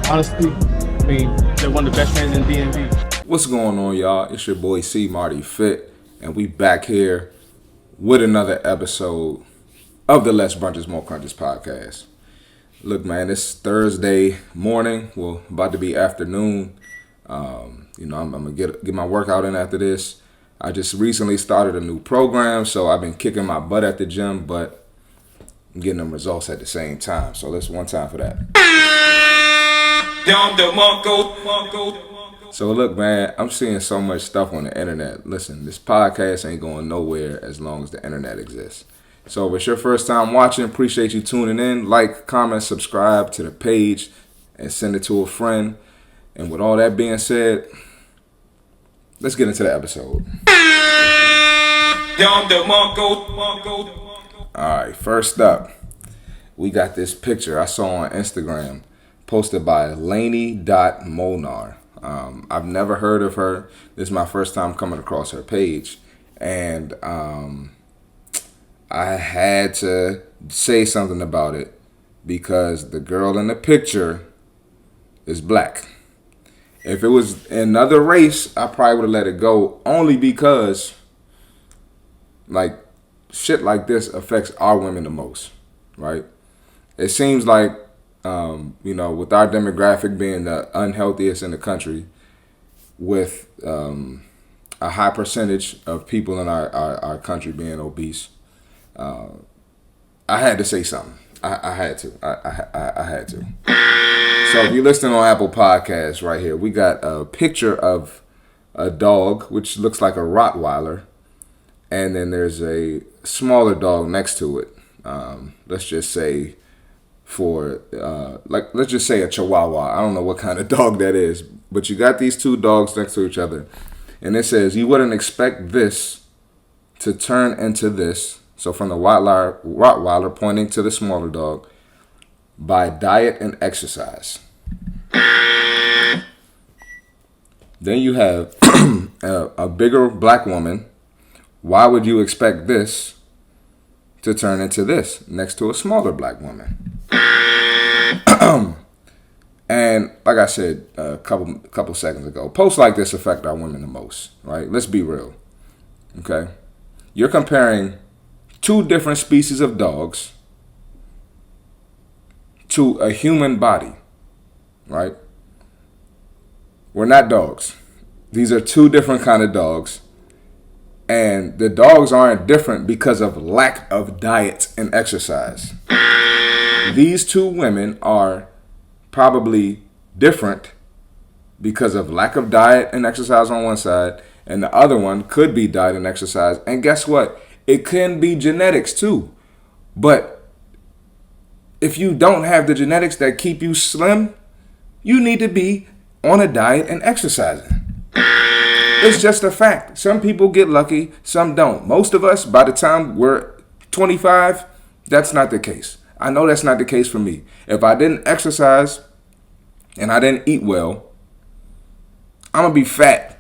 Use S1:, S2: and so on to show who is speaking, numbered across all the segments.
S1: Honestly, I mean, they're one of the best fans in DMV.
S2: What's going on, y'all? It's your boy CMartyFit, and we back here with another episode of the Less Brunches, More Crunches podcast. Look, man, it's Thursday morning. Well, about to be afternoon. I'm gonna get my workout in after this. I just recently started a new program, so I've been kicking my butt at the gym, but I'm getting them results at the same time. So let's one time for that. So look, man, I'm seeing so much stuff on the internet. Listen, this podcast ain't going nowhere as long as the internet exists. So if it's your first time watching, appreciate you tuning in. Like, comment, subscribe to the page, and send it to a friend. And with all that being said, let's get into the episode. Alright, first up, we got this picture I saw on Instagram posted by Lainey.Molnar. I've never heard of her. This is my first time coming across her page. And I had to say something about it because the girl in the picture is black. If it was another race, I probably would have let it go, only because like shit like this affects our women the most, right? It seems like with our demographic being the unhealthiest in the country, with a high percentage of people in our country being obese, I had to say something. I had to. I had to. So if you're listening on Apple Podcasts right here, we got a picture of a dog, which looks like a Rottweiler, and then there's a smaller dog next to it. Let's just say let's just say a Chihuahua. I don't know what kind of dog that is, but you got these two dogs next to each other, and it says you wouldn't expect this to turn into this. So from the Rottweiler pointing to the smaller dog, by diet and exercise. Then you have a bigger black woman. Why would you expect this to turn into this next to a smaller black woman? And like I said a couple seconds ago, posts like this affect our women the most, right? Let's be real, okay? You're comparing two different species of dogs to a human body, right? We're not dogs. These are two different kind of dogs. And the dogs aren't different because of lack of diet and exercise. These two women are probably different because of lack of diet and exercise on one side, and the other one could be diet and exercise. And guess what? It can be genetics too. But if you don't have the genetics that keep you slim, you need to be on a diet and exercising. It's just a fact. Some people get lucky, some don't. Most of us, by the time we're 25, that's not the case. I know that's not the case for me. If I didn't exercise and I didn't eat well, I'm going to be fat.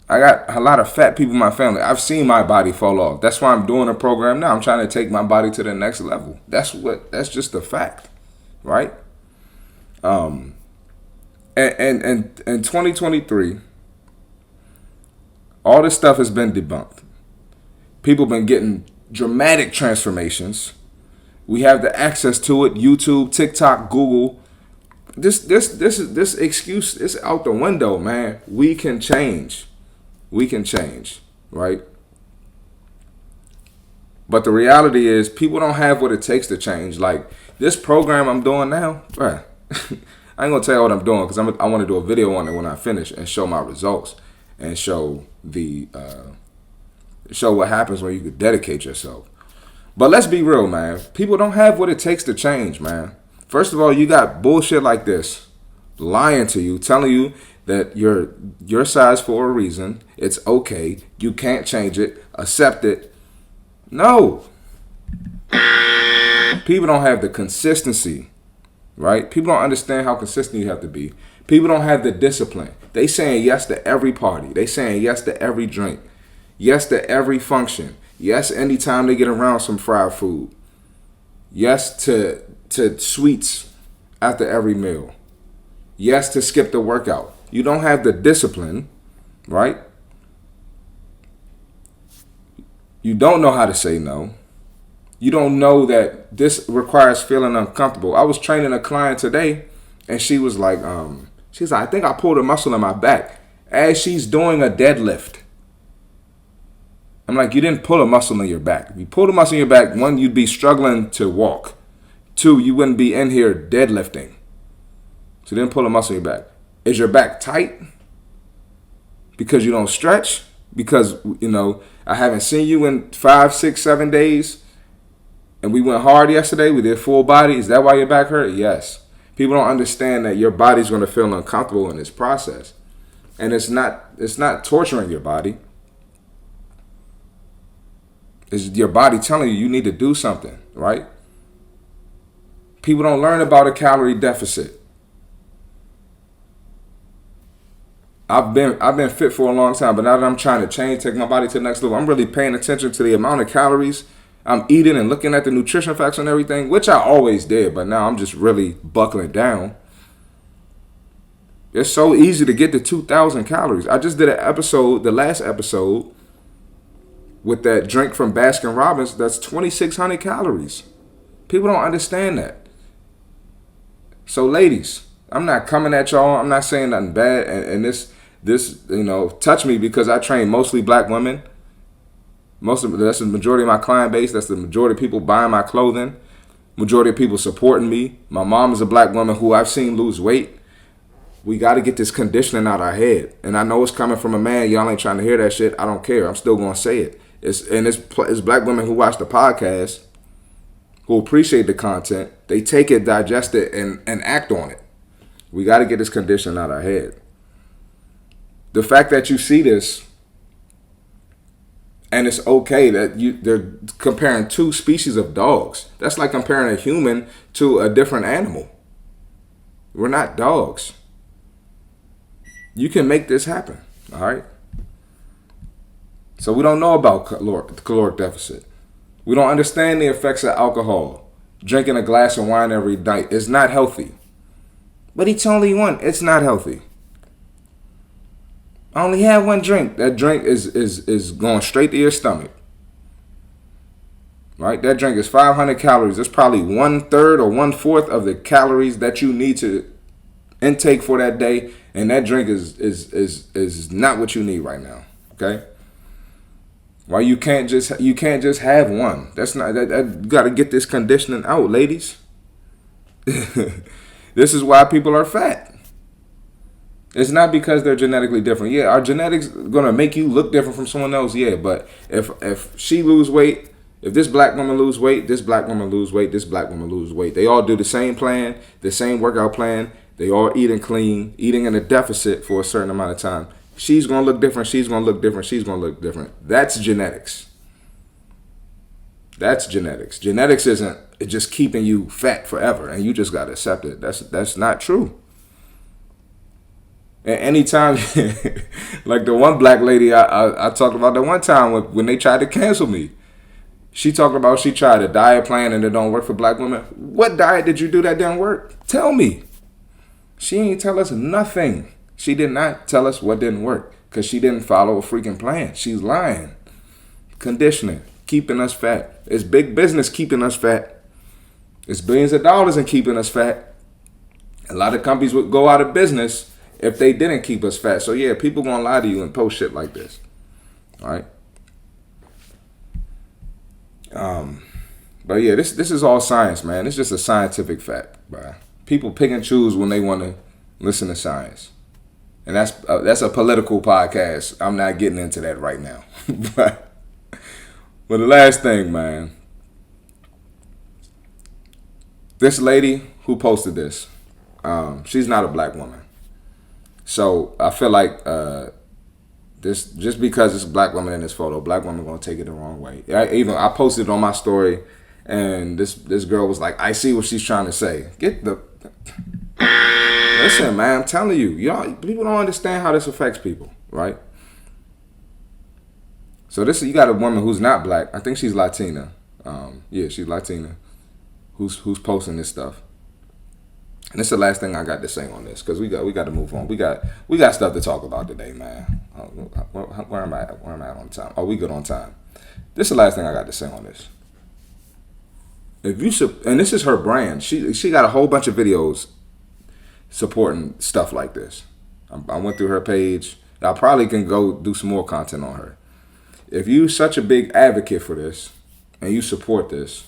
S2: I got a lot of fat people in my family. I've seen my body fall off. That's why I'm doing a program now. I'm trying to take my body to the next level. That's just a fact, right? And in 2023, all this stuff has been debunked. People have been getting dramatic transformations. We have the access to it. YouTube, TikTok, Google. This excuse is out the window, man. We can change. We can change, right? But the reality is people don't have what it takes to change. Like this program I'm doing now, bruh, I ain't gonna tell you what I'm doing because I want to do a video on it when I finish and show my results and show what happens when you could dedicate yourself. But let's be real, man. People don't have what it takes to change, man. First of all, you got bullshit like this lying to you, telling you that you're your size for a reason. It's okay. You can't change it. Accept it. No. People don't have the consistency, right? People don't understand how consistent you have to be. People don't have the discipline. They saying yes to every party. They saying yes to every drink. Yes to every function. Yes, anytime they get around some fried food. Yes to sweets after every meal. Yes, to skip the workout. You don't have the discipline, right? You don't know how to say no. You don't know that this requires feeling uncomfortable. I was training a client today, and she was like, I think I pulled a muscle in my back as she's doing a deadlift. I'm like, you didn't pull a muscle in your back. If you pulled a muscle in your back, one, you'd be struggling to walk. Two, you wouldn't be in here deadlifting. So you didn't pull a muscle in your back. Is your back tight? Because you don't stretch? Because, I haven't seen you in 5, 6, 7 days. And we went hard yesterday. We did full body. Is that why your back hurt? Yes. People don't understand that your body's going to feel uncomfortable in this process. And it's not torturing your body. It's your body telling you need to do something, right? People don't learn about a calorie deficit. I've been fit for a long time, but now that I'm trying to change, take my body to the next level, I'm really paying attention to the amount of calories I'm eating and looking at the nutrition facts and everything, which I always did, but now I'm just really buckling down. It's so easy to get to 2,000 calories. I just did an episode, the last episode, with that drink from Baskin Robbins, that's 2,600 calories. People don't understand that. So ladies, I'm not coming at y'all. I'm not saying nothing bad. And this touched me because I train mostly black women. That's the majority of my client base. That's the majority of people buying my clothing. Majority of people supporting me. My mom is a black woman who I've seen lose weight. We got to get this conditioning out our head. And I know it's coming from a man. Y'all ain't trying to hear that shit. I don't care. I'm still going to say it. It's black women who watch the podcast, who appreciate the content. They take it, digest it, and act on it. We got to get this conditioning out our head. The fact that you see this, and it's okay that they're comparing two species of dogs. That's like comparing a human to a different animal. We're not dogs. You can make this happen, all right? So we don't know about caloric deficit. We don't understand the effects of alcohol. Drinking a glass of wine every night is not healthy. But he told me one, it's not healthy. I only had one drink. That drink is going straight to your stomach. Right? That drink is 500 calories. That's probably 1/3 or 1/4 of the calories that you need to intake for that day. And that drink is not what you need right now. Okay? Why you can't just have one. That's not that you gotta get this conditioning out, ladies. This is why people are fat. It's not because they're genetically different. Yeah, our genetics gonna make you look different from someone else. Yeah, but if she lose weight, if this black woman lose weight, this black woman lose weight, this black woman lose weight. They all do the same plan, the same workout plan. They all eating clean, eating in a deficit for a certain amount of time. She's gonna look different. She's gonna look different. She's gonna look different. That's genetics. That's genetics. Genetics isn't just keeping you fat forever, and you just gotta accept it. That's not true. And anytime, like the one black lady I talked about that one time when they tried to cancel me, she talked about she tried a diet plan and it don't work for black women. What diet did you do that didn't work? Tell me. She ain't tell us nothing. She did not tell us what didn't work because she didn't follow a freaking plan. She's lying. Conditioning, keeping us fat. It's big business keeping us fat. It's billions of dollars in keeping us fat. A lot of companies would go out of business if they didn't keep us fat. So yeah, people gonna lie to you and post shit like this. All right. But yeah, this is all science, man. It's just a scientific fact, bro. People pick and choose when they want to listen to science. And that's a political podcast. I'm not getting into that right now. But the last thing, man. This lady who posted this, she's not a black woman. So I feel like this just because it's a black woman in this photo, black woman gonna take it the wrong way. I posted it on my story, and this girl was like, "I see what she's trying to say." Listen, man, I'm telling you, y'all, people don't understand how this affects people, right? So you got a woman who's not black. I think she's Latina. Yeah, she's Latina. Who's posting this stuff. And this is the last thing I got to say on this, because we got to move on. We got stuff to talk about today, man. Where am I at? Where am I at on time? Oh, we good on time. This is the last thing I got to say on this. If you and this is her brand. She got a whole bunch of videos supporting stuff like this. I went through her page. I probably can go do some more content on her. If you're such a big advocate for this, and you support this,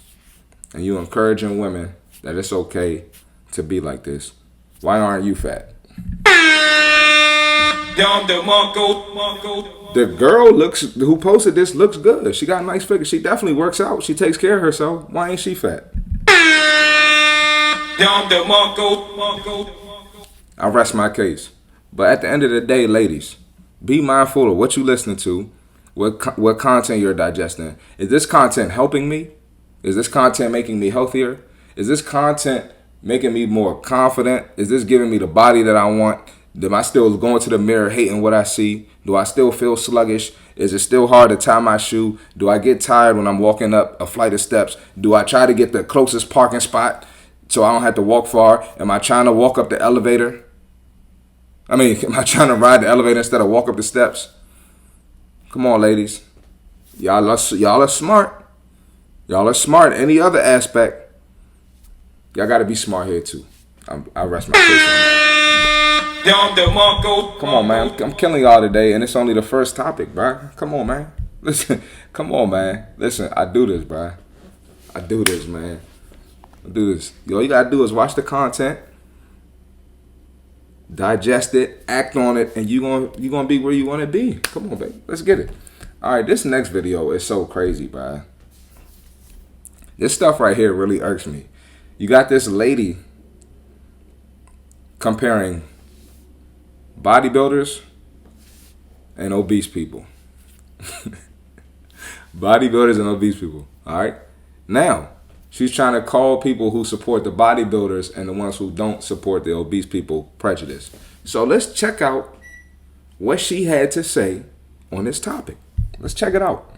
S2: and you encouraging women that it's okay to be like this, why aren't you fat? The girl who posted this looks good. She got a nice figure. She definitely works out. She takes care of herself. Why ain't she fat? I rest my case. But at the end of the day, ladies, be mindful of what you're listening to, what content you're digesting. Is this content helping me? Is this content making me healthier? Is this content making me more confident? Is this giving me the body that I want? Am I still going to the mirror hating what I see? Do I still feel sluggish? Is it still hard to tie my shoe? Do I get tired when I'm walking up a flight of steps? Do I try to get the closest parking spot so I don't have to walk far? Am I trying to walk up the elevator? Am I trying to ride the elevator instead of walk up the steps? Come on, ladies. Y'all are smart. Y'all are smart. Any other aspect, y'all got to be smart here too. I rest my case on that. Come on, man. I'm killing y'all today, and it's only the first topic, bro. Come on, man. Listen. Come on, man. Listen, I do this, bro. I do this, man. I do this. All you got to do is watch the content, digest it, act on it, and you're gonna be where you want to be. Come on, baby. Let's get it. All right, this next video is so crazy, bro. This stuff right here really irks me. You got this lady comparing bodybuilders and obese people. Bodybuilders and obese people. All right. Now, she's trying to call people who support the bodybuilders and the ones who don't support the obese people prejudice. So let's check out what she had to say on this topic. Let's check it out.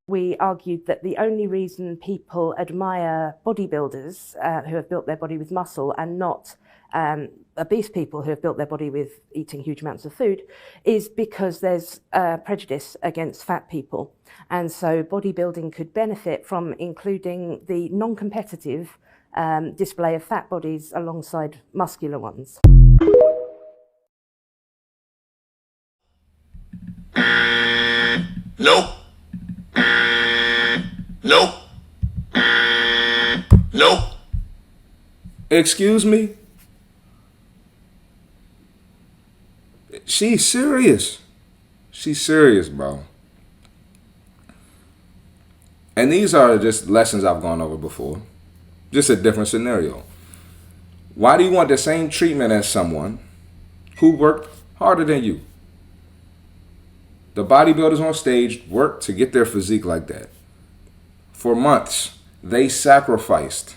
S3: We argued that the only reason people admire bodybuilders who have built their body with muscle and not obese people who have built their body with eating huge amounts of food is because there's prejudice against fat people. And so bodybuilding could benefit from including the non-competitive display of fat bodies alongside muscular ones.
S4: Nope. Nope. Nope.
S2: Excuse me? She's serious. She's serious, bro. And these are just lessons I've gone over before. Just a different scenario. Why do you want the same treatment as someone who worked harder than you? The bodybuilders on stage worked to get their physique like that. For months, they sacrificed.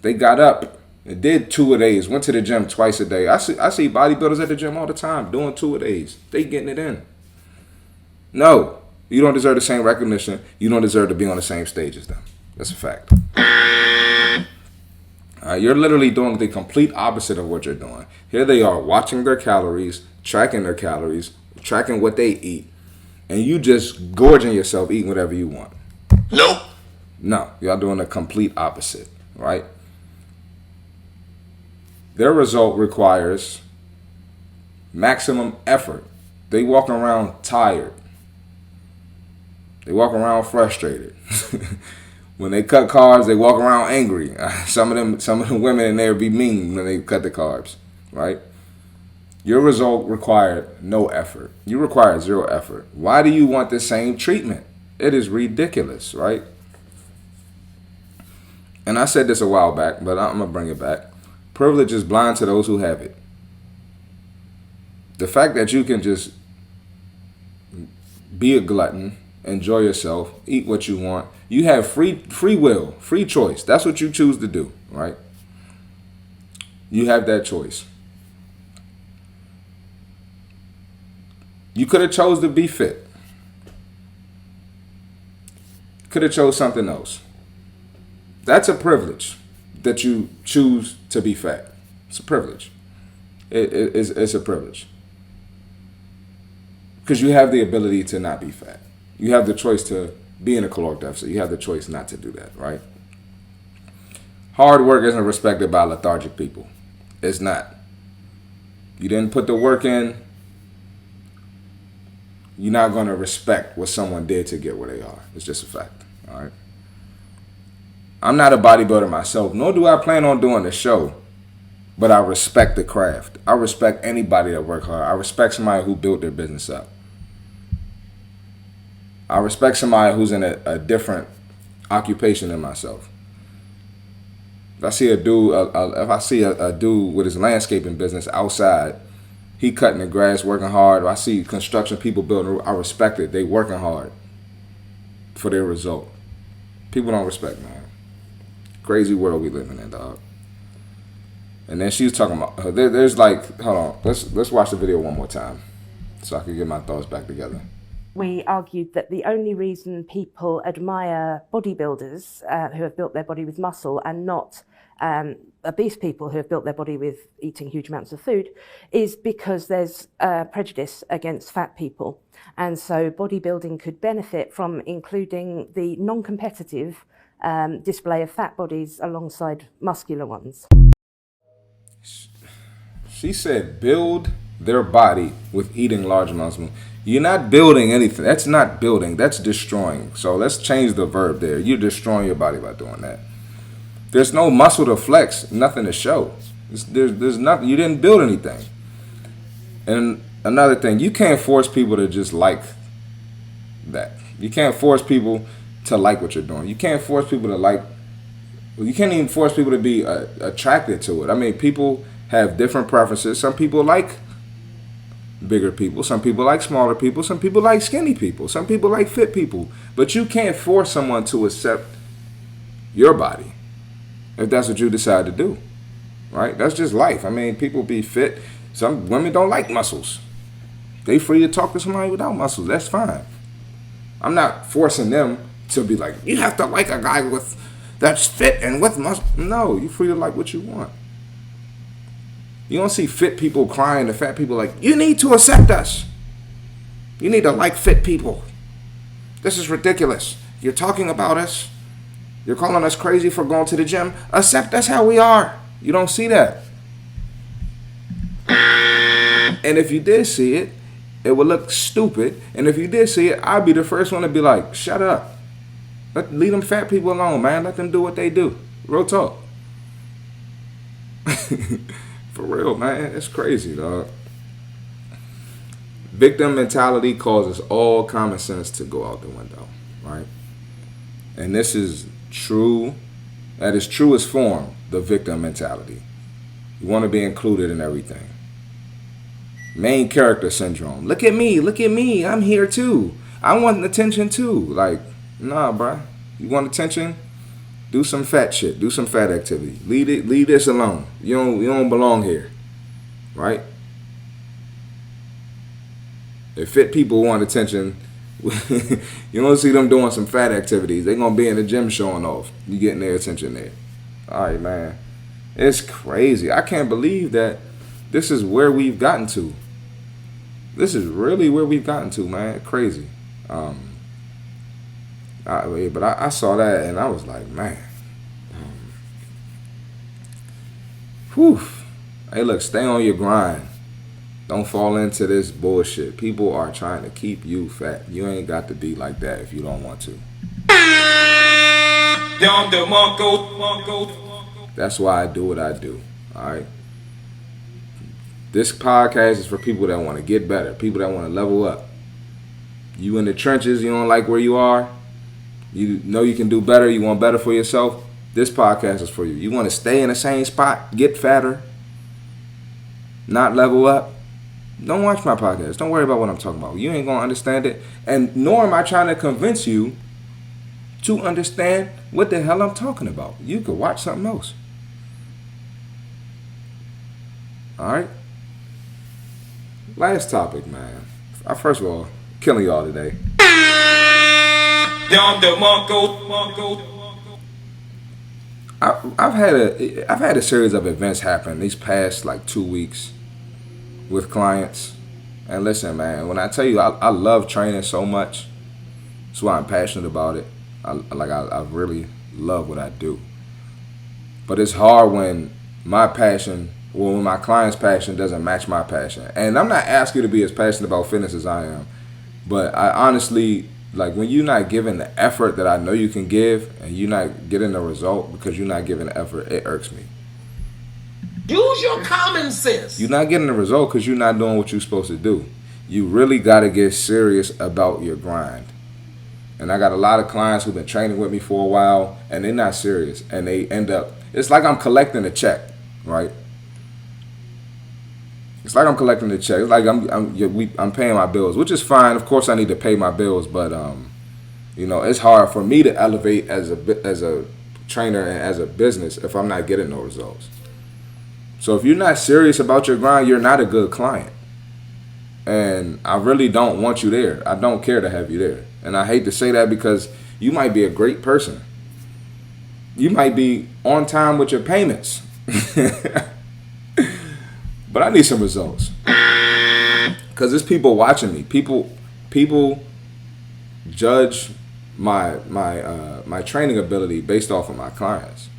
S2: They got up and did 2-a-days, went to the gym twice a day. I see bodybuilders at the gym all the time doing 2-a-days. They getting it in. No, you don't deserve the same recognition. You don't deserve to be on the same stage as them. That's a fact. You're literally doing the complete opposite of what you're doing. Here they are watching their calories, tracking what they eat, and you just gorging yourself, eating whatever you want.
S4: Nope.
S2: No, y'all doing the complete opposite, right? Their result requires maximum effort. They walk around tired. They walk around frustrated. When they cut carbs, they walk around angry. Some of the women in there be mean when they cut the carbs, right? Your result required no effort. You require 0 effort. Why do you want the same treatment? It is ridiculous, right? And I said this a while back, but I'm going to bring it back. Privilege is blind to those who have it. The fact that you can just be a glutton, enjoy yourself, eat what you want. You have free will, free choice. That's what you choose to do, right? You have that choice. You could have chose to be fit. Could have chose something else. That's a privilege. that you choose to be fat. It's a privilege. It's a privilege. Because you have the ability to not be fat. You have the choice to be in a caloric deficit. You have the choice not to do that, right? Hard work isn't respected by lethargic people. It's not. You didn't put the work in, you're not going to respect what someone did to get where they are. It's just a fact, all right? I'm not a bodybuilder myself, nor do I plan on doing the show, but I respect the craft. I respect anybody that work hard. I respect somebody who built their business up. I respect somebody who's in a different occupation than myself. If I see a dude with his landscaping business outside, he cutting the grass, working hard. Or I see construction people building, I respect it. They working hard for their result. People don't respect, man. Crazy world we living in, dog. And then she was talking about, there's like, hold on, let's watch the video one more time so I can get my thoughts back together.
S3: We argued that the only reason people admire bodybuilders who have built their body with muscle and not obese people who have built their body with eating huge amounts of food is because there's prejudice against fat people. And so bodybuilding could benefit from including the non-competitive display of fat bodies alongside muscular ones.
S2: She said build their body with eating large amounts of. You're not building anything. That's not building. That's destroying. So let's change the verb there. You're destroying your body by doing that. There's no muscle to flex, nothing to show. There's nothing. You didn't build anything. And another thing, you can't force people to just like that. You can't force people to like what you're doing. You can't force people to like. You can't even force people to be attracted to it. I mean, people have different preferences. Some people like bigger people. Some people like smaller people. Some people like skinny people. Some people like fit people. But you can't force someone to accept your body if that's what you decide to do, right? That's just life. I mean, people be fit. Some women don't like muscles. They free to talk to somebody without muscles. That's fine. I'm not forcing them to be like, you have to like a guy with that's fit and with muscles. No, you're free to like what you want. You don't see fit people crying to fat people like, you need to accept us. You need to like fit people. This is ridiculous. You're talking about us. You're calling us crazy for going to the gym. Accept us how we are. You don't see that. And if you did see it, it would look stupid. And if you did see it, I'd be the first one to be like, shut up. Leave them fat people alone, man. Let them do what they do. Real talk. For real, man. It's crazy, dog. Victim mentality causes all common sense to go out the window, right? And this is true, at its truest form, the victim mentality. You want to be included in everything. Main character syndrome. Look at me, I'm here too. I want attention too. Like, nah, bruh. You want attention? Do some fat shit. Do some fat activity. Leave this alone. You don't belong here. Right? If fit people want attention, you don't see them doing some fat activities. They're going to be in the gym showing off. You getting their attention there. All right, man. It's crazy. I can't believe that this is where we've gotten to. This is really where we've gotten to, man. Crazy. But I saw that and I was like, man. Whew. Hey, look, stay on your grind. Don't fall into this bullshit. People are trying to keep you fat. You ain't got to be like that if you don't want to. That's why I do what I do. All right. This podcast is for people that want to get better, people that want to level up. You in the trenches, you don't like where you are, you know you can do better, you want better for yourself, this podcast is for you. You want to stay in the same spot, get fatter, not level up, don't watch my podcast. Don't worry about what I'm talking about. You ain't going to understand it. And nor am I trying to convince you to understand what the hell I'm talking about. You could watch something else. All right? Last topic, man. First of all, killing y'all today. I I've had a series of events happen these past like 2 weeks with clients. And listen, man, when I tell you I love training so much, that's why I'm passionate about it. I really love what I do. But it's hard when my passion, when my client's passion doesn't match my passion. And I'm not asking you to be as passionate about fitness as I am, but I honestly, like, when you're not giving the effort that I know you can give and you're not getting the result because you're not giving the effort, it irks me.
S4: Use your common sense.
S2: You're not getting the result because you're not doing what you're supposed to do. You really got to get serious about your grind. And I got a lot of clients who've been training with me for a while, and they're not serious. And they end up, it's like I'm collecting a check, right? It's like I'm collecting a check. It's like I'm paying my bills, which is fine. Of course, I need to pay my bills, but it's hard for me to elevate as a trainer and as a business if I'm not getting no results. So if you're not serious about your grind, you're not a good client. And I really don't want you there. I don't care to have you there. And I hate to say that because you might be a great person. You might be on time with your payments. But I need some results. Because there's people watching me. People judge my training ability based off of my clients.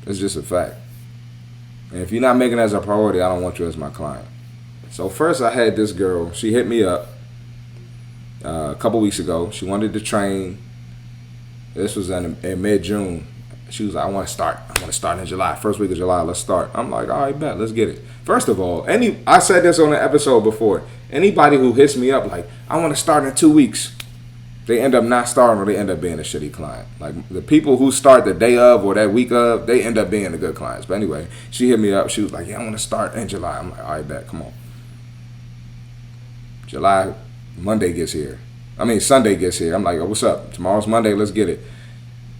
S2: It's just a fact. And if you're not making it as a priority, I don't want you as my client. So first I had this girl. She hit me up a couple weeks ago. She wanted to train. This was in mid-June. She was like, I want to start in July. First week of July, let's start. I'm like, all right, bet, let's get it. First of all, I said this on an episode before. Anybody who hits me up like, I want to start in 2 weeks, they end up not starting or they end up being a shitty client. Like, the people who start the day of or that week of, they end up being the good clients. But anyway, she hit me up. She was like, yeah, I want to start in July. I'm like, all right, bet, come on. Sunday gets here. I'm like, oh, what's up? Tomorrow's Monday, let's get it.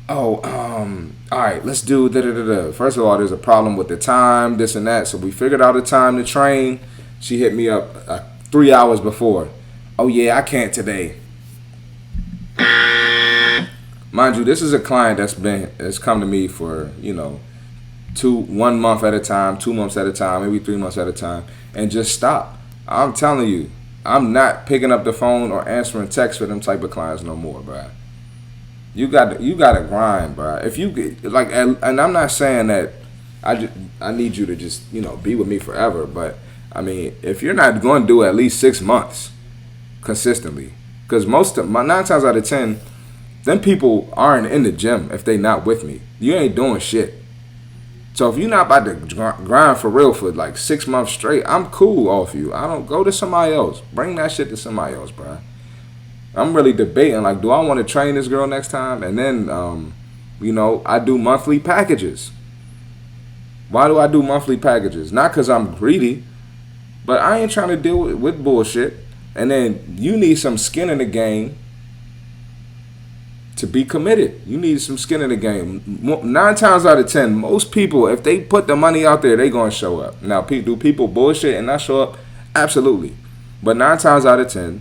S2: Oh, all right, let's do da-da-da-da. First of all, there's a problem with the time, this and that. So we figured out a time to train. She hit me up 3 hours before. Oh, yeah, I can't today. Mind you, this is a client that's come to me for, 1 month at a time, 2 months at a time, maybe 3 months at a time, and just stop. I'm telling you, I'm not picking up the phone or answering texts for them type of clients no more, bro. You got to grind, bro. If you like, and I'm not saying that I need you to just be with me forever, but I mean, if you're not going to do at least 6 months consistently, because 9 times out of 10, them people aren't in the gym if they not with me. You ain't doing shit. So if you're not about to grind for real for like 6 months straight, I'm cool off you. I don't go to somebody else. Bring that shit to somebody else, bro. I'm really debating, like, do I want to train this girl next time? And then, I do monthly packages. Why do I do monthly packages? Not because I'm greedy, but I ain't trying to deal with bullshit. And then you need some skin in the game to be committed. You need some skin in the game. 9 times out of 10, most people, if they put the money out there, they going to show up. Now, do people bullshit and not show up? Absolutely. But 9 times out of 10,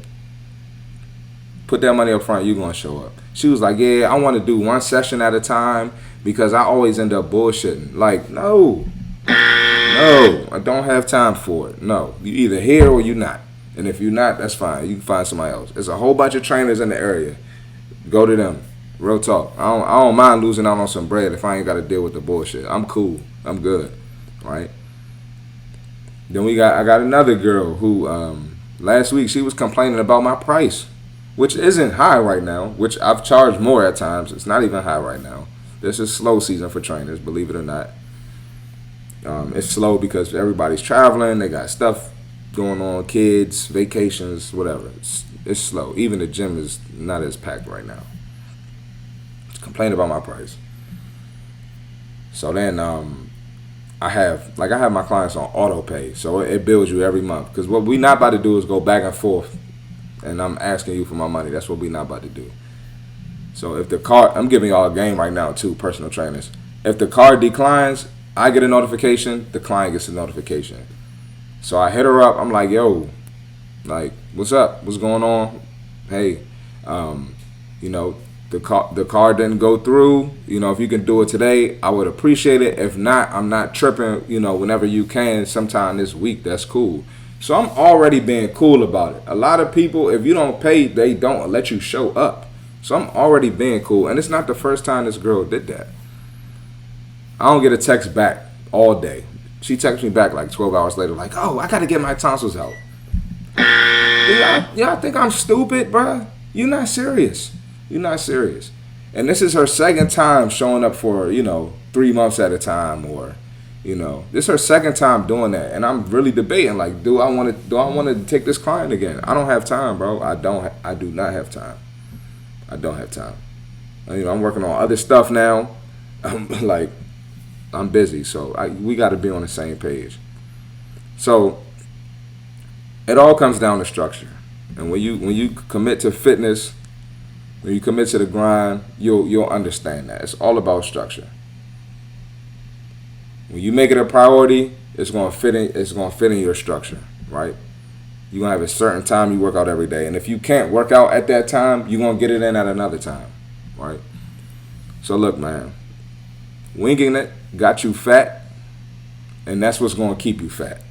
S2: put that money up front, you're going to show up. She was like, yeah, I want to do 1 session at a time because I always end up bullshitting. Like, no, I don't have time for it. No, you either here or you not. And if you're not, that's fine. You can find somebody else. There's a whole bunch of trainers in the area. Go to them. Real talk. I don't mind losing out on some bread if I ain't got to deal with the bullshit. I'm cool. I'm good. Right? Then I got another girl who last week she was complaining about my price, which isn't high right now, which I've charged more at times. It's not even high right now. This is slow season for trainers, believe it or not. It's slow because everybody's traveling. They got stuff going on, kids, vacations, whatever. It's slow. Even the gym is not as packed right now. Just complain about my price. So then I have my clients on auto pay. So it bills you every month. Because what we not about to do is go back and forth and I'm asking you for my money. That's what we not about to do. So if the card, I'm giving y'all a game right now too, personal trainers. If the card declines, I get a notification, the client gets a notification. So I hit her up. I'm like, yo, like, what's up? What's going on? Hey, the car didn't go through, if you can do it today, I would appreciate it. If not, I'm not tripping, whenever you can, sometime this week, that's cool. So I'm already being cool about it. A lot of people, if you don't pay, they don't let you show up. So I'm already being cool. And it's not the first time this girl did that. I don't get a text back all day. She texts me back like 12 hours later, like, oh, I got to get my tonsils out. Y'all think I'm stupid, bruh? You're not serious. You're not serious. And this is her second time showing up for, 3 months at a time, or, this is her second time doing that. And I'm really debating, like, do I want to take this client again? I don't have time, bro. I do not have time. I don't have time. I'm working on other stuff now. I'm busy, so we got to be on the same page. So it all comes down to structure. And when you commit to fitness, when you commit to the grind, you'll understand that. It's all about structure. When you make it a priority, it's gonna fit in your structure, right? You're gonna have a certain time you work out every day. And if you can't work out at that time, you're gonna get it in at another time, right? So look, man, winging it got you fat, and that's what's gonna keep you fat.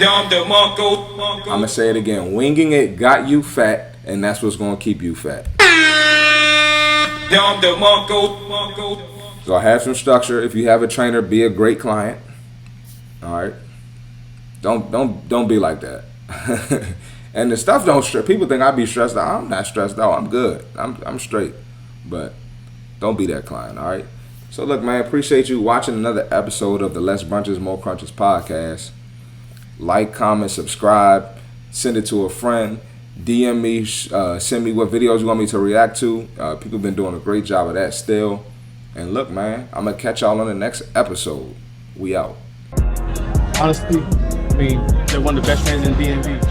S2: I'm gonna say it again. Winging it got you fat, and that's what's gonna keep you fat. So have some structure. If you have a trainer, be a great client. All right. Don't be like that. And the stuff don't stress. People think I be stressed out. I'm not stressed out. I'm good. I'm straight. But don't be that client. All right. So look, man, appreciate you watching another episode of the Less Brunches, More Crunches podcast. Like, comment, subscribe, send it to a friend, DM me, send me what videos you want me to react to. People have been doing a great job of that still. And look, man, I'm going to catch y'all on the next episode. We out.
S1: Honestly, they're one of the best trainers in DMV.